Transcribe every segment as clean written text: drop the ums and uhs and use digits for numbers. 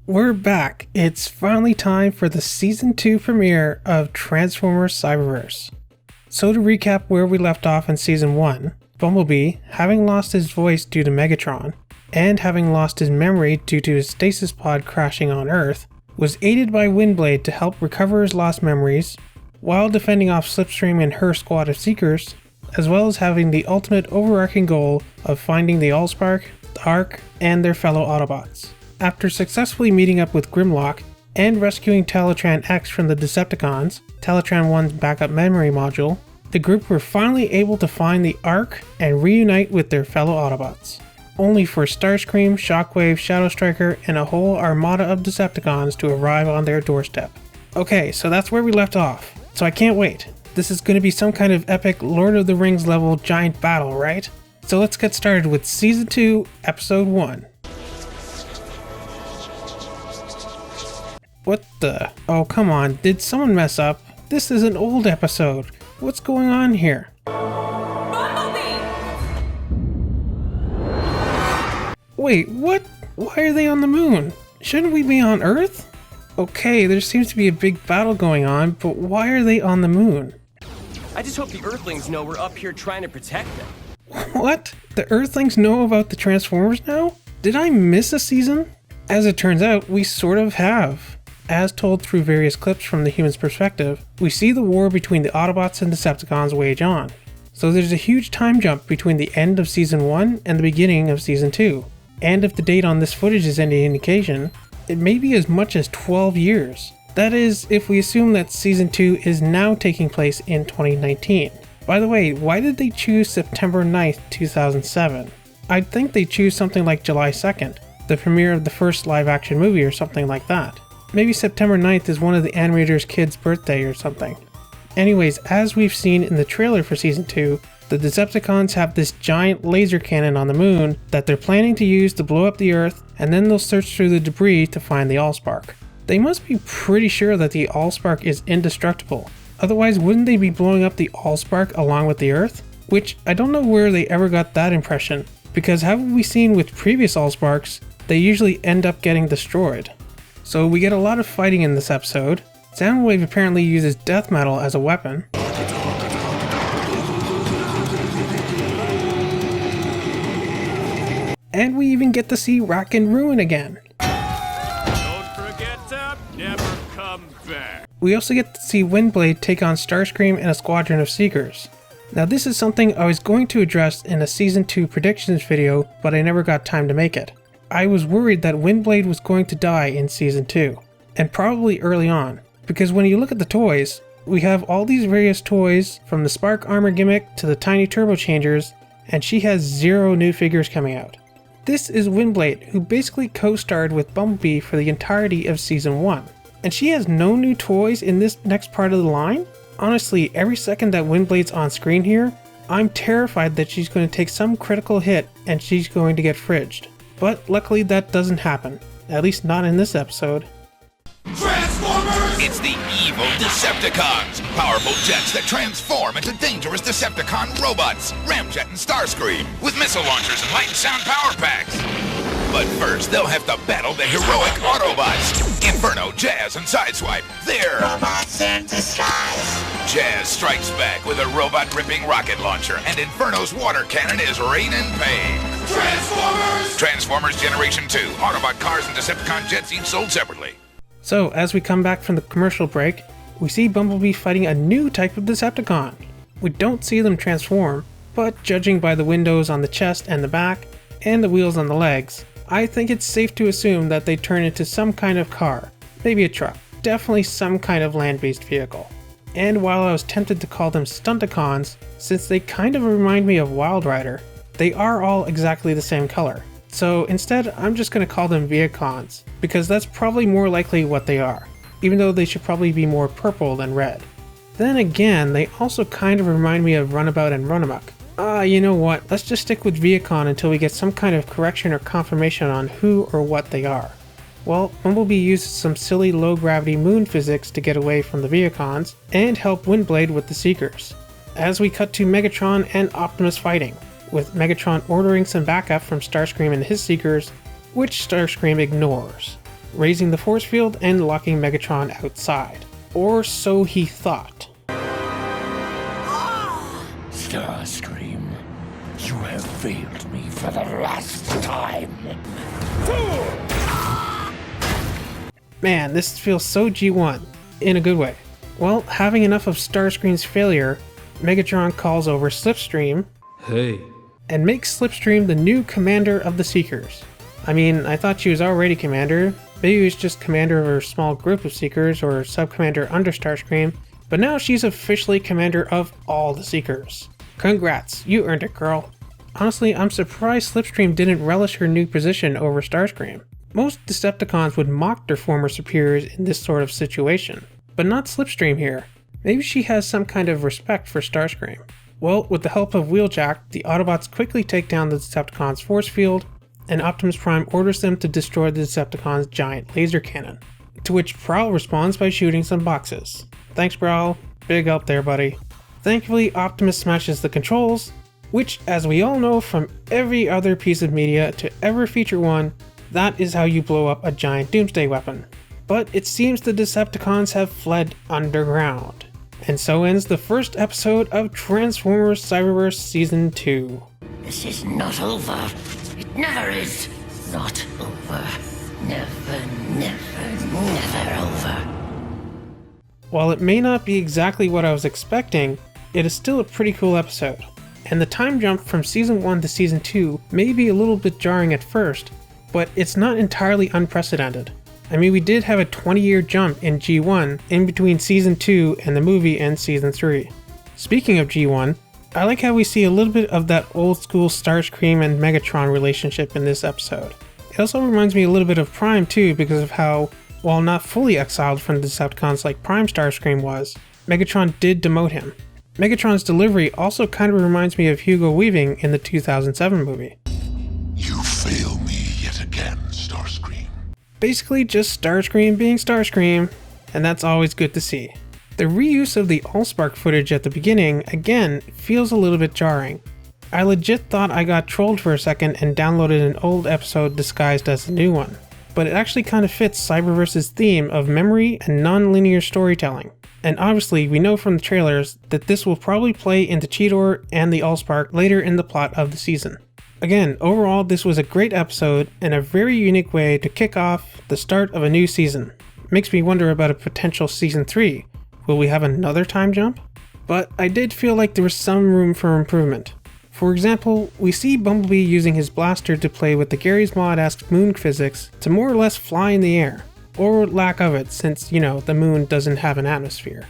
We're back. It's finally time for the Season 2 premiere of Transformers Cyberverse. So to recap where we left off in Season 1, Bumblebee, having lost his voice due to Megatron, and having lost his memory due to his stasis pod crashing on Earth, was aided by Windblade to help recover his lost memories, while defending off Slipstream and her squad of Seekers, as well as having the ultimate overarching goal of finding the Allspark, the Ark, and their fellow Autobots. After successfully meeting up with Grimlock and rescuing Teletran X from the Decepticons, Teletran 1's backup memory module, the group were finally able to find the Ark and reunite with their fellow Autobots, only for Starscream, Shockwave, Shadow Striker, and a whole armada of Decepticons to arrive on their doorstep. Okay, so that's where we left off, so I can't wait. This is going to be some kind of epic Lord of the Rings level giant battle, right? So let's get started with Season 2, Episode 1. What the? Oh, come on, did someone mess up? This is an old episode. What's going on here? Bumblebee! Wait, what? Why are they on the moon? Shouldn't we be on Earth? Okay, there seems to be a big battle going on, but why are they on the moon? I just hope the Earthlings know we're up here trying to protect them. What? The Earthlings know about the Transformers now? Did I miss a season? As it turns out, we sort of have. As told through various clips from the human's perspective, we see the war between the Autobots and Decepticons wage on. So there's a huge time jump between the end of Season 1 and the beginning of Season 2. And if the date on this footage is any indication, it may be as much as 12 years. That is, if we assume that Season 2 is now taking place in 2019. By the way, why did they choose September 9th, 2007? I'd think they'd choose something like July 2nd, the premiere of the first live-action movie or something like that. Maybe September 9th is one of the animator's kids' birthday or something. Anyways, as we've seen in the trailer for Season 2, the Decepticons have this giant laser cannon on the moon that they're planning to use to blow up the Earth, and then they'll search through the debris to find the Allspark. They must be pretty sure that the Allspark is indestructible. Otherwise, wouldn't they be blowing up the Allspark along with the Earth? Which, I don't know where they ever got that impression, because haven't we seen with previous Allsparks, they usually end up getting destroyed. So we get a lot of fighting in this episode. Soundwave apparently uses death metal as a weapon. And we even get to see Rack and Ruin again. Don't forget to never come back. We also get to see Windblade take on Starscream and a squadron of Seekers. Now this is something I was going to address in a Season 2 predictions video, but I never got time to make it. I was worried that Windblade was going to die in Season 2, and probably early on, because when you look at the toys, we have all these various toys from the Spark Armor gimmick to the tiny turbo changers, and she has 0 new figures coming out. This is Windblade, who basically co-starred with Bumblebee for the entirety of Season 1, and she has no new toys in this next part of the line? Honestly, every second that Windblade's on screen here, I'm terrified that she's going to take some critical hit and she's going to get fridged. But luckily that doesn't happen, at least not in this episode. Transformers! It's the evil Decepticons! Powerful jets that transform into dangerous Decepticon robots! Ramjet and Starscream, with missile launchers and light and sound power packs! But first, they'll have to battle the heroic Autobots! Inferno, Jazz, and Sideswipe, they're robots in disguise! Jazz strikes back with a robot-ripping rocket launcher, and Inferno's water cannon is raining pain! Transformers! Transformers Generation 2, Autobot cars and Decepticon jets each sold separately. So, as we come back from the commercial break, we see Bumblebee fighting a new type of Decepticon. We don't see them transform, but judging by the windows on the chest and the back, and the wheels on the legs, I think it's safe to assume that they turn into some kind of car, maybe a truck, definitely some kind of land-based vehicle. And while I was tempted to call them Stunticons, since they kind of remind me of Wild Rider, they are all exactly the same color. So instead, I'm just going to call them Viacons, because that's probably more likely what they are, even though they should probably be more purple than red. Then again, they also kind of remind me of Runabout and Runamuck. You know what, let's just stick with Viacon until we get some kind of correction or confirmation on who or what they are. Well, Bumblebee uses some silly low-gravity moon physics to get away from the Viacons, and help Windblade with the Seekers. As we cut to Megatron and Optimus fighting, with Megatron ordering some backup from Starscream and his Seekers, which Starscream ignores. raising the force field and locking Megatron outside. Or so he thought. Starscream, you have failed me for the last time. Man, this feels so G1, in a good way. Well, having enough of Starscream's failure, Megatron calls over Slipstream, Hey. and makes Slipstream the new commander of the Seekers. I mean, I thought she was already commander, maybe he was just commander of a small group of Seekers or sub-commander under Starscream, but now she's officially commander of all the Seekers. Congrats, you earned it, girl. Honestly, I'm surprised Slipstream didn't relish her new position over Starscream. Most Decepticons would mock their former superiors in this sort of situation, but not Slipstream here. Maybe she has some kind of respect for Starscream. Well, with the help of Wheeljack, the Autobots quickly take down the Decepticons' force field, and Optimus Prime orders them to destroy the Decepticons' giant laser cannon. To which Prowl responds by shooting some boxes. Thanks, Prowl. Big help there, buddy. Thankfully, Optimus smashes the controls, which, as we all know from every other piece of media to ever feature one, that is how you blow up a giant doomsday weapon. But it seems the Decepticons have fled underground. And so ends the first episode of Transformers Cyberverse Season 2. This is not over. It never is. Not over. Never, never, never over. While it may not be exactly what I was expecting, it is still a pretty cool episode. And the time jump from Season 1 to Season 2 may be a little bit jarring at first, but it's not entirely unprecedented. I mean, we did have a 20-year jump in G1 in between Season 2 and the movie and Season 3. Speaking of G1, I like how we see a little bit of that old school Starscream and Megatron relationship in this episode. It also reminds me a little bit of Prime too, because of how, while not fully exiled from the Decepticons like Prime Starscream was, Megatron did demote him. Megatron's delivery also kind of reminds me of Hugo Weaving in the 2007 movie. You fail me yet again, Starscream. Basically just Starscream being Starscream, and that's always good to see. The reuse of the Allspark footage at the beginning, again, feels a little bit jarring. I legit thought I got trolled for a second and downloaded an old episode disguised as a new one, but it actually kind of fits Cyberverse's theme of memory and non-linear storytelling. And obviously, we know from the trailers that this will probably play into Cheetor and the Allspark later in the plot of the season. Again, overall, this was a great episode and a very unique way to kick off the start of a new season. Makes me wonder about a potential Season 3. Will we have another time jump? But I did feel like there was some room for improvement. For example, we see Bumblebee using his blaster to play with the Garry's Mod-esque moon physics to more or less fly in the air. Or lack of it, since, you know, the moon doesn't have an atmosphere.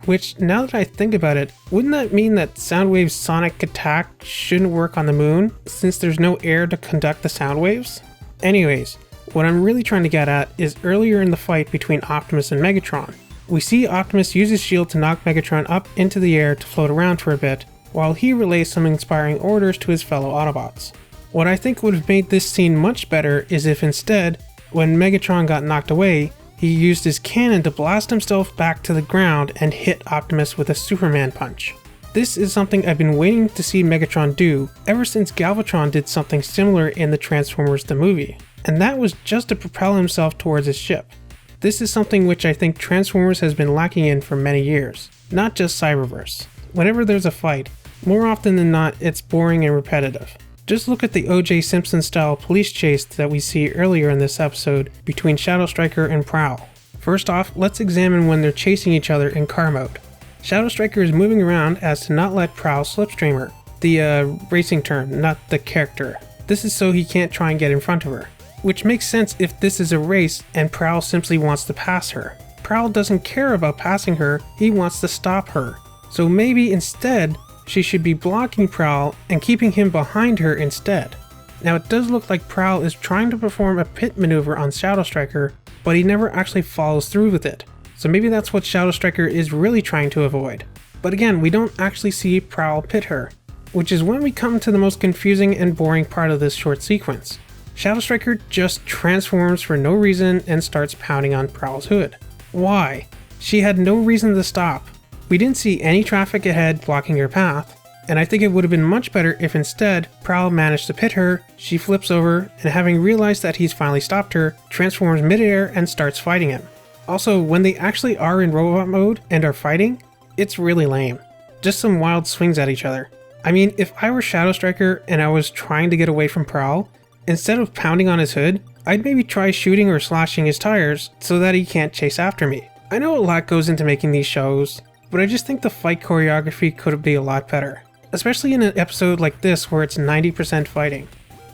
Which, now that I think about it, wouldn't that mean that Soundwave's sonic attack shouldn't work on the moon, since there's no air to conduct the sound waves? Anyways, what I'm really trying to get at is earlier in the fight between Optimus and Megatron. We see Optimus use his shield to knock Megatron up into the air to float around for a bit, while he relays some inspiring orders to his fellow Autobots. What I think would have made this scene much better is if instead, when Megatron got knocked away, he used his cannon to blast himself back to the ground and hit Optimus with a Superman punch. This is something I've been waiting to see Megatron do ever since Galvatron did something similar in the Transformers the movie, and that was just to propel himself towards his ship. This is something which I think Transformers has been lacking in for many years, not just Cyberverse. Whenever there's a fight, more often than not it's boring and repetitive. Just look at the O.J. Simpson style police chase that we see earlier in this episode between Shadow Striker and Prowl. First off, let's examine when they're chasing each other in car mode. Shadow Striker is moving around as to not let Prowl slipstream her. The racing term, not the character. This is so he can't try and get in front of her. Which makes sense if this is a race and Prowl simply wants to pass her. Prowl doesn't care about passing her, he wants to stop her. So maybe instead, she should be blocking Prowl and keeping him behind her instead. Now it does look like Prowl is trying to perform a pit maneuver on Shadow Striker, but he never actually follows through with it. So maybe that's what Shadow Striker is really trying to avoid. But again, we don't actually see Prowl pit her, which is when we come to the most confusing and boring part of this short sequence. Shadow Striker just transforms for no reason and starts pounding on Prowl's hood. Why? She had no reason to stop. We didn't see any traffic ahead blocking her path. And I think it would have been much better if instead, Prowl managed to pit her, she flips over, and having realized that he's finally stopped her, transforms midair and starts fighting him. Also, when they actually are in robot mode and are fighting, it's really lame. Just some wild swings at each other. I mean, if I were Shadow Striker and I was trying to get away from Prowl, instead of pounding on his hood, I'd maybe try shooting or slashing his tires so that he can't chase after me. I know a lot goes into making these shows, but I just think the fight choreography could be a lot better. Especially in an episode like this where it's 90% fighting.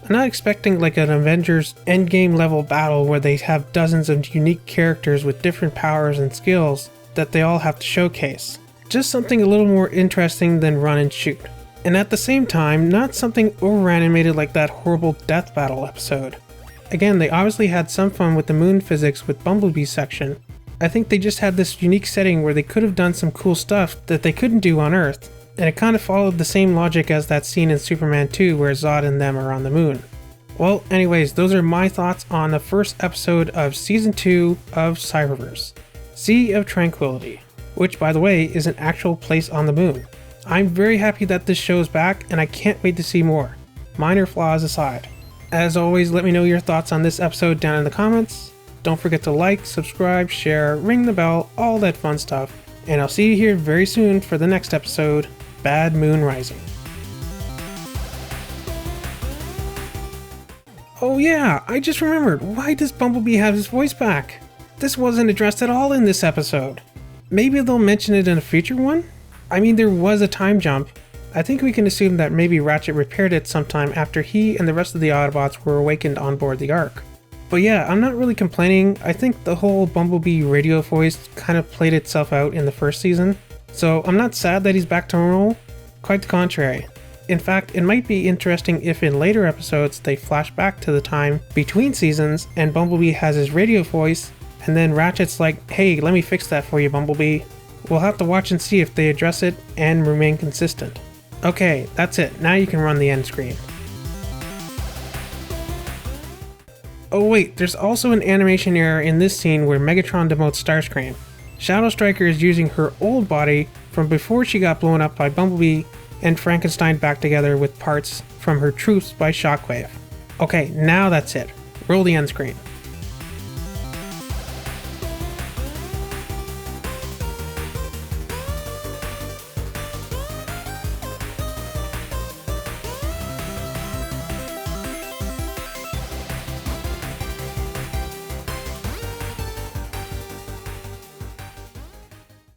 I'm not expecting like an Avengers endgame level battle where they have dozens of unique characters with different powers and skills that they all have to showcase. Just something a little more interesting than run and shoot. And at the same time, not something over-animated like that horrible death battle episode. Again, they obviously had some fun with the moon physics with Bumblebee's section. I think they just had this unique setting where they could have done some cool stuff that they couldn't do on Earth. And it kind of followed the same logic as that scene in Superman 2 where Zod and them are on the moon. Well, anyways, those are my thoughts on the first episode of Season 2 of Cyberverse, Sea of Tranquility, which by the way is an actual place on the moon. I'm very happy that this show is back and I can't wait to see more, minor flaws aside. As always, let me know your thoughts on this episode down in the comments. Don't forget to like, subscribe, share, ring the bell, all that fun stuff. And I'll see you here very soon for the next episode, Bad Moon Rising. Oh yeah, I just remembered, why does Bumblebee have his voice back? This wasn't addressed at all in this episode. Maybe they'll mention it in a future one? I mean, there was a time jump. I think we can assume that maybe Ratchet repaired it sometime after he and the rest of the Autobots were awakened on board the Ark. But yeah, I'm not really complaining. I think the whole Bumblebee radio voice kind of played itself out in the first season. So I'm not sad that he's back to normal, quite the contrary. In fact, it might be interesting if in later episodes they flash back to the time between seasons and Bumblebee has his radio voice and then Ratchet's like, hey, let me fix that for you, Bumblebee. We'll have to watch and see if they address it and remain consistent. Okay, that's it. Now you can run the end screen. Oh wait, there's also an animation error in this scene where Megatron demotes Starscream. Shadow Striker is using her old body from before she got blown up by Bumblebee and Frankenstein back together with parts from her Truths by Shockwave. Okay, now that's it. Roll the end screen.